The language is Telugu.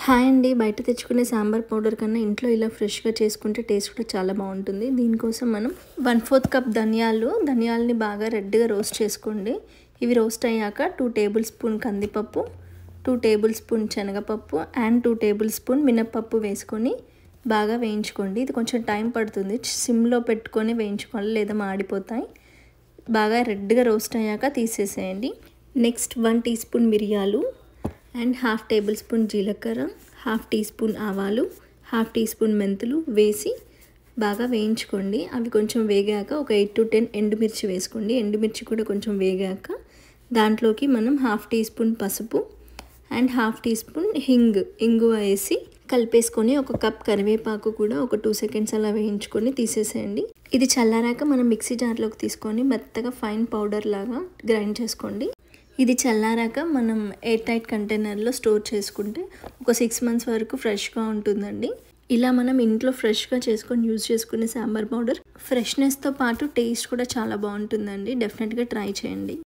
హాయ్ అండి. బయట తెచ్చుకునే సాంబార్ పౌడర్ కన్నా ఇంట్లో ఇలా ఫ్రెష్‌గా చేసుకుంటే టేస్ట్ కూడా చాలా బాగుంటుంది. దీనికోసం మనం 1/4 కప్ ధనియాలని బాగా రెడ్‌గా రోస్ట్ చేసుకోండి. ఇవి రోస్ట్ అయ్యాక 2 టేబుల్ స్పూన్ కందిపప్పు, 2 టేబుల్ స్పూన్ శనగపప్పు అండ్ 2 టేబుల్ స్పూన్ మినపప్పు వేసుకొని బాగా వేయించుకోండి. ఇది కొంచెం టైం పడుతుంది. సిమ్‌లో పెట్టుకొని వేయించుకోవాలి, లేదా మాడిపోతాయి. బాగా రెడ్‌గా రోస్ట్ అయ్యాక తీసేసేయండి. నెక్స్ట్ 1 టీ స్పూన్ మిరియాలు అండ్ 1/2 టేబుల్ స్పూన్ జీలకర్ర, 1/2 టీ స్పూన్ ఆవాలు, 1/2 టీ స్పూన్ మెంతులు వేసి బాగా వేయించుకోండి. అవి కొంచెం వేగాక ఒక 8 to 10 ఎండుమిర్చి వేసుకోండి. ఎండుమిర్చి కూడా కొంచెం వేగాక దాంట్లోకి మనం 1/2 టీ స్పూన్ పసుపు అండ్ 1/2 టీ స్పూన్ ఇంగువ వేసి కలిపేసుకొని ఒక కప్ కరివేపాకు కూడా ఒక 2 సెకండ్స్ అలా వేయించుకొని తీసేసేయండి. ఇది చల్లారాక మనం మిక్సీ జార్లోకి తీసుకొని మెత్తగా ఫైన్ పౌడర్ లాగా గ్రైండ్ చేసుకోండి. ఇది చల్లారాక మనం ఎయిర్ టైట్ కంటైనర్లో స్టోర్ చేసుకుంటే ఒక 6 months వరకు ఫ్రెష్గా ఉంటుందండి. ఇలా మనం ఇంట్లో ఫ్రెష్గా చేసుకొని యూజ్ చేసుకునే సాంబార్ పౌడర్ ఫ్రెష్నెస్తో పాటు టేస్ట్ కూడా చాలా బాగుంటుందండి. డెఫినెట్గా ట్రై చేయండి.